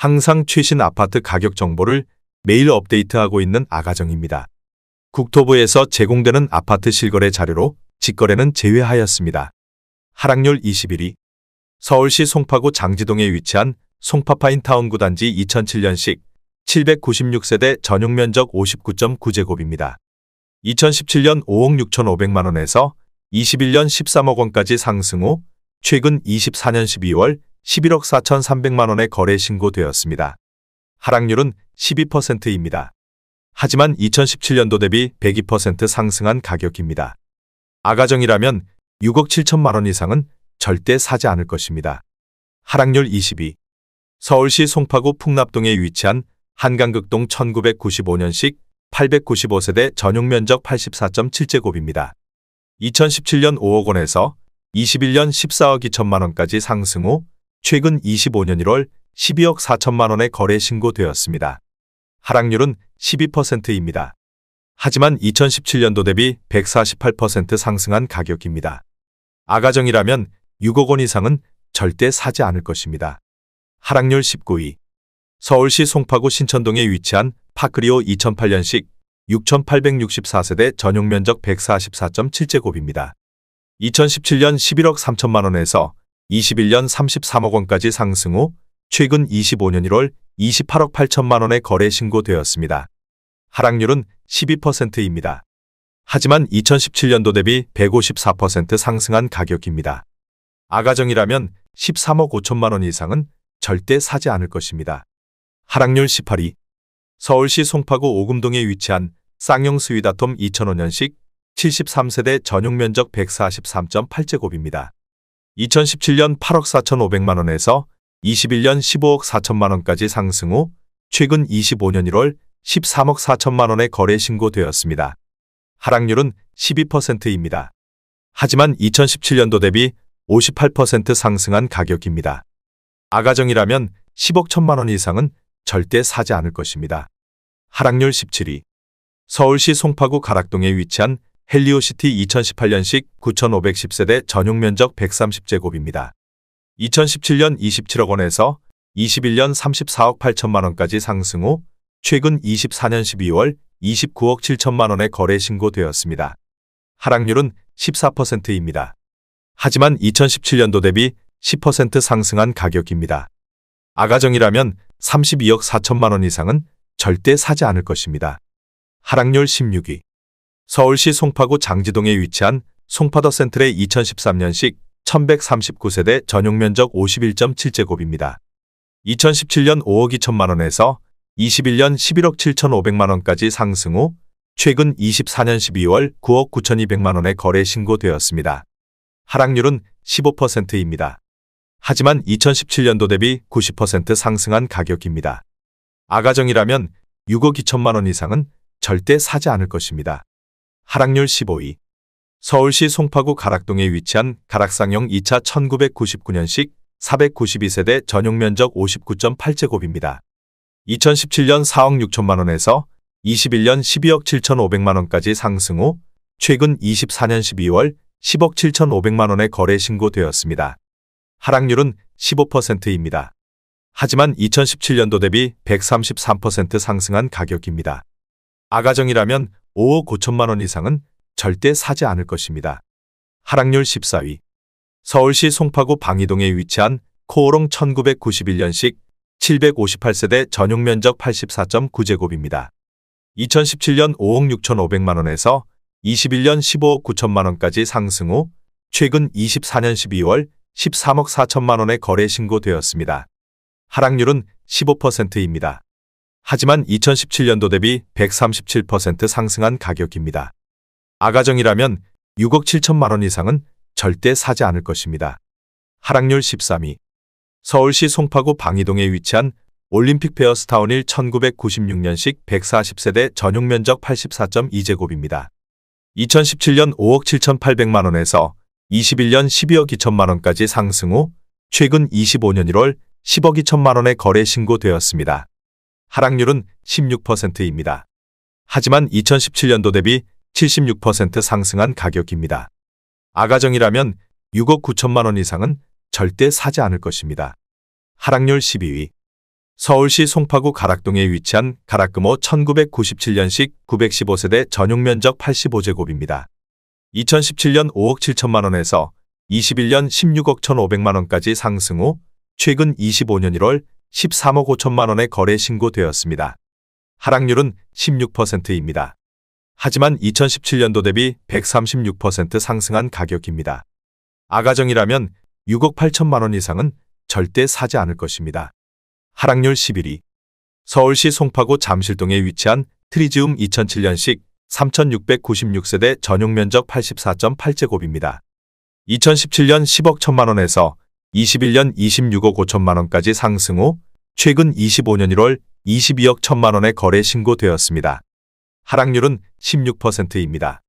항상 최신 아파트 가격 정보를 매일 업데이트하고 있는 아가정입니다. 국토부에서 제공되는 아파트 실거래 자료로 직거래는 제외하였습니다. 하락률 21위. 서울시 송파구 장지동에 위치한 송파파인타운 구단지 2007년식 796세대 전용면적 59.9제곱입니다. 2017년 5억 6,500만 원에서 21년 13억 원까지 상승 후 최근 24년 12월 11억 4,300만 원에 거래 신고되었습니다. 하락률은 12%입니다. 하지만 2017년도 대비 102% 상승한 가격입니다. 아가정이라면 6억 7천만 원 이상은 절대 사지 않을 것입니다. 하락률 22. 서울시 송파구 풍납동에 위치한 한강극동 1995년식 895세대 전용면적 84.7제곱입니다. 2017년 5억 원에서 21년 14억 2천만 원까지 상승 후 최근 25년 1월 12억 4천만 원에 거래 신고되었습니다. 하락률은 12%입니다. 하지만 2017년도 대비 148% 상승한 가격입니다. 아가정이라면 6억 원 이상은 절대 사지 않을 것입니다. 하락률 19위. 서울시 송파구 신천동에 위치한 파크리오 2008년식 6,864세대 전용면적 144.7제곱입니다. 2017년 11억 3천만 원에서 21년 33억 원까지 상승 후 최근 25년 1월 28억 8천만 원에 거래 신고되었습니다. 하락률은 12%입니다. 하지만 2017년도 대비 154% 상승한 가격입니다. 아가정이라면 13억 5천만 원 이상은 절대 사지 않을 것입니다. 하락률 18위. 서울시 송파구 오금동에 위치한 쌍용 스위다톰 2005년식 73세대 전용면적 143.8제곱입니다. 2017년 8억 4,500만 원에서 21년 15억 4천만 원까지 상승 후 최근 25년 1월 13억 4천만 원에 거래 신고되었습니다. 하락률은 12%입니다. 하지만 2017년도 대비 58% 상승한 가격입니다. 아가정이라면 10억 1천만 원 이상은 절대 사지 않을 것입니다. 하락률 17위. 서울시 송파구 가락동에 위치한 헬리오시티 2018년식 9,510세대 전용면적 130제곱입니다. 2017년 27억 원에서 21년 34억 8천만 원까지 상승 후 최근 24년 12월 29억 7천만 원에 거래 신고되었습니다. 하락률은 14%입니다. 하지만 2017년도 대비 10% 상승한 가격입니다. 아가정이라면 32억 4천만 원 이상은 절대 사지 않을 것입니다. 하락률 16위. 서울시 송파구 장지동에 위치한 송파더 센트레 2013년식 1139세대 전용면적 51.7제곱입니다. 2017년 5억 2천만 원에서 21년 11억 7,500만 원까지 상승 후 최근 24년 12월 9억 9,200만 원에 거래 신고되었습니다. 하락률은 15%입니다. 하지만 2017년도 대비 90% 상승한 가격입니다. 아가정이라면 6억 2천만 원 이상은 절대 사지 않을 것입니다. 하락률 15위. 서울시 송파구 가락동에 위치한 가락쌍용 2차 1999년식 492세대 전용면적 59.8제곱입니다. 2017년 4억 6천만 원에서 21년 12억 7,500만 원까지 상승 후 최근 24년 12월 10억 7,500만 원에 거래 신고되었습니다. 하락률은 15%입니다. 하지만 2017년도 대비 133% 상승한 가격입니다. 아가정이라면 5억 5천만 원 이상은 절대 사지 않을 것입니다. 하락률 14위. 서울시 송파구 방이동에 위치한 코오롱 1991년식 758세대 전용면적 84.9제곱입니다. 2017년 5억 6,500만 원에서 21년 15억 9천만 원까지 상승 후 최근 24년 12월 13억 4천만 원에 거래 신고되었습니다. 하락률은 15%입니다. 하지만 2017년도 대비 137% 상승한 가격입니다. 아가정이라면 6억 7천만 원 이상은 절대 사지 않을 것입니다. 하락률 13위. 서울시 송파구 방이동에 위치한 올림픽 페어스타운 1 1996년식 140세대 전용면적 84.2제곱입니다. 2017년 5억 7,800만 원에서 21년 12억 2천만 원까지 상승 후 최근 25년 1월 10억 2천만 원에 거래 신고되었습니다. 하락률은 16%입니다. 하지만 2017년도 대비 76% 상승한 가격입니다. 아가정이라면 6억 9천만 원 이상은 절대 사지 않을 것입니다. 하락률 12위. 서울시 송파구 가락동에 위치한 가락금호 1997년식 915세대 전용면적 85제곱입니다. 2017년 5억 7천만 원에서 21년 16억 1,500만 원까지 상승 후 최근 25년 1월 13억 5천만 원에 거래 신고되었습니다. 하락률은 16%입니다. 하지만 2017년도 대비 136% 상승한 가격입니다. 아가정이라면 6억 8천만 원 이상은 절대 사지 않을 것입니다. 하락률 11위. 서울시 송파구 잠실동에 위치한 트리지움 2007년식 3,696세대 전용면적 84.8제곱입니다. 2017년 10억 1천만 원에서 21년 26억 5천만 원까지 상승 후 최근 25년 1월 22억 1천만 원에 거래 신고되었습니다. 하락률은 16%입니다.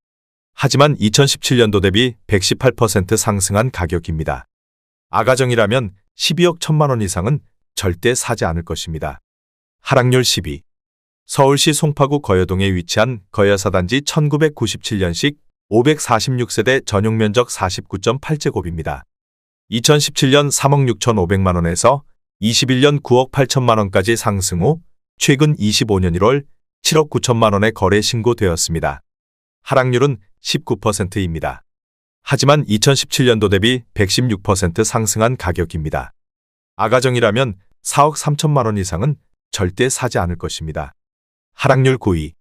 하지만 2017년도 대비 118% 상승한 가격입니다. 아가정이라면 12억 1천만 원 이상은 절대 사지 않을 것입니다. 하락률 10위. 서울시 송파구 거여동에 위치한 거여사단지 1997년식 546세대 전용면적 49.8제곱입니다. 2017년 3억 6,500만 원에서 21년 9억 8천만 원까지 상승 후 최근 25년 1월 7억 9천만 원에 거래 신고되었습니다. 하락률은 19%입니다. 하지만 2017년도 대비 116% 상승한 가격입니다. 아가정이라면 4억 3천만 원 이상은 절대 사지 않을 것입니다. 하락률 9위.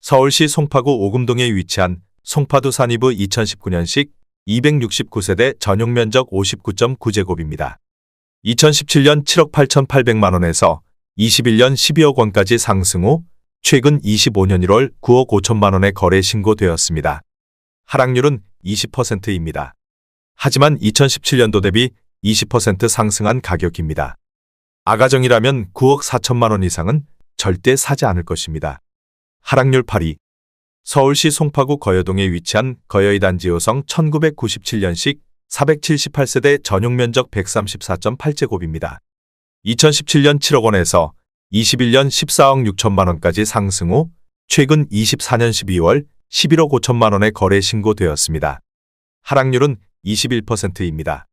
서울시 송파구 오금동에 위치한 송파두 산이브 2019년식 269세대 전용면적 59.9제곱입니다. 2017년 7억 8,800만 원에서 21년 12억 원까지 상승 후 최근 25년 1월 9억 5천만 원에 거래 신고되었습니다. 하락률은 20%입니다. 하지만 2017년도 대비 20% 상승한 가격입니다. 아가정이라면 9억 4천만 원 이상은 절대 사지 않을 것입니다. 하락률 8위. 서울시 송파구 거여동에 위치한 거여이 단지 호성 1997년식 478세대 전용면적 134.8제곱입니다. 2017년 7억 원에서 21년 14억 6천만 원까지 상승 후 최근 24년 12월 11억 5천만 원에 거래 신고되었습니다. 하락률은 21%입니다.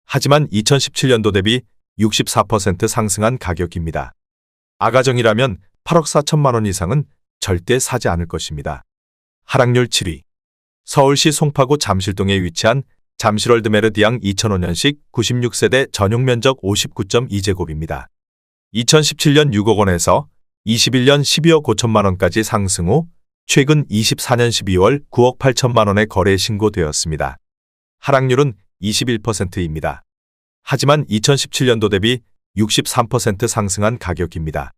하지만 2017년도 대비 64% 상승한 가격입니다. 아가정이라면 8억 4천만 원 이상은 절대 사지 않을 것입니다. 하락률 7위. 서울시 송파구 잠실동에 위치한 잠실월드 메르디앙 2005년식 96세대 전용면적 59.2제곱입니다. 2017년 6억 원에서 21년 12억 5천만 원까지 상승 후 최근 24년 12월 9억 8천만 원에 거래 신고되었습니다. 하락률은 21%입니다. 하지만 2017년도 대비 63% 상승한 가격입니다.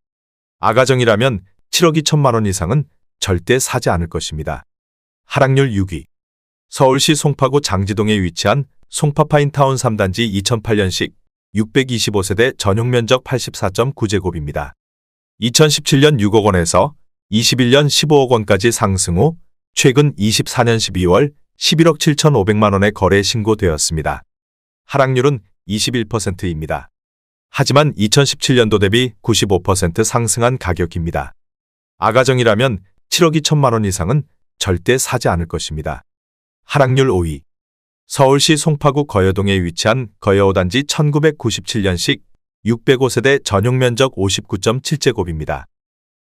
아가정이라면 7억 2천만 원 이상은 절대 사지 않을 것입니다. 하락률 6위. 서울시 송파구 장지동에 위치한 송파파인타운 3단지 2008년식 625세대 전용면적 84.9제곱입니다. 2017년 6억 원에서 21년 15억 원까지 상승 후 최근 24년 12월 11억 7,500만 원에 거래 신고되었습니다. 하락률은 21%입니다. 하지만 2017년도 대비 95% 상승한 가격입니다. 아가정이라면 7억 2천만 원 이상은 절대 사지 않을 것입니다. 하락률 5위. 서울시 송파구 거여동에 위치한 거여 5단지 1997년식 605세대 전용면적 59.7제곱입니다.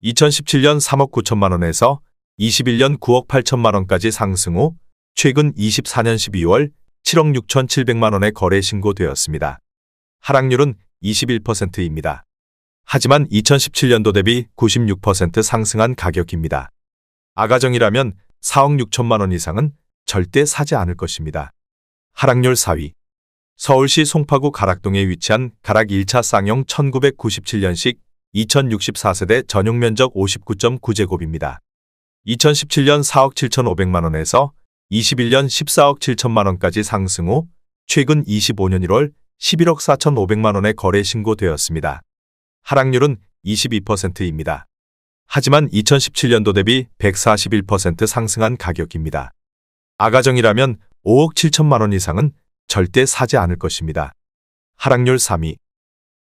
2017년 3억 9천만 원에서 21년 9억 8천만 원까지 상승 후 최근 24년 12월 7억 6,700만 원에 거래 신고되었습니다. 하락률은 21%입니다. 하지만 2017년도 대비 96% 상승한 가격입니다. 아가정이라면 4억 6천만 원 이상은 절대 사지 않을 것입니다. 하락률 4위. 서울시 송파구 가락동에 위치한 가락 1차 쌍용 1997년식 2064세대 전용면적 59.9제곱입니다. 2017년 4억 7,500만 원에서 21년 14억 7천만 원까지 상승 후 최근 25년 1월 11억 4,500만 원에 거래 신고되었습니다. 하락률은 22%입니다. 하지만 2017년도 대비 141% 상승한 가격입니다. 아가정이라면 5억 7천만 원 이상은 절대 사지 않을 것입니다. 하락률 3위.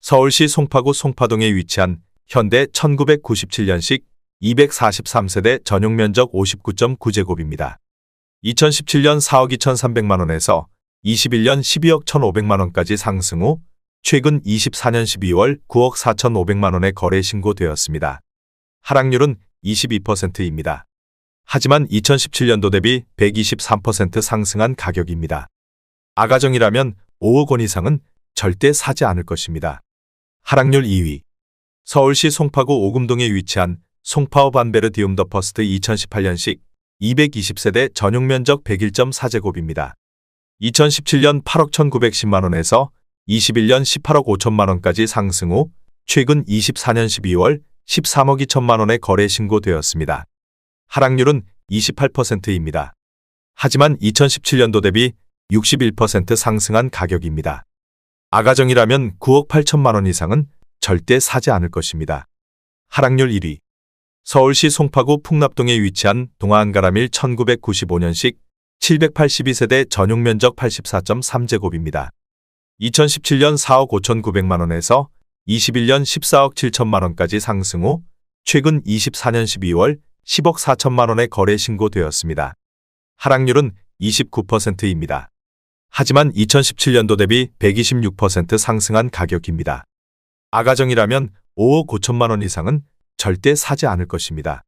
서울시 송파구 송파동에 위치한 현대 1997년식 243세대 전용면적 59.9제곱입니다. 2017년 4억 2,300만 원에서 21년 12억 1,500만 원까지 상승 후 최근 24년 12월 9억 4,500만 원의 거래 신고되었습니다. 하락률은 22%입니다. 하지만 2017년도 대비 123% 상승한 가격입니다. 아가정이라면 5억 원 이상은 절대 사지 않을 것입니다. 하락률 2위. 서울시 송파구 오금동에 위치한 송파워 반베르디움 더 퍼스트 2018년식 220세대 전용 면적 101.4제곱입니다. 2017년 8억 1,910만 원에서 21년 18억 5천만 원까지 상승 후 최근 24년 12월 13억 2천만 원의 거래 신고되었습니다. 하락률은 28%입니다. 하지만 2017년도 대비 61% 상승한 가격입니다. 아가정이라면 9억 8천만 원 이상은 절대 사지 않을 것입니다. 하락률 1위. 서울시 송파구 풍납동에 위치한 동아한가라밀 1995년식 782세대 전용 면적 84.3제곱입니다. 2017년 4억 5,900만 원에서 21년 14억 7천만 원까지 상승 후 최근 24년 12월 10억 4천만 원의 거래 신고되었습니다. 하락률은 29%입니다. 하지만 2017년도 대비 126% 상승한 가격입니다. 아가정이라면 5억 5천만 원 이상은 절대 사지 않을 것입니다.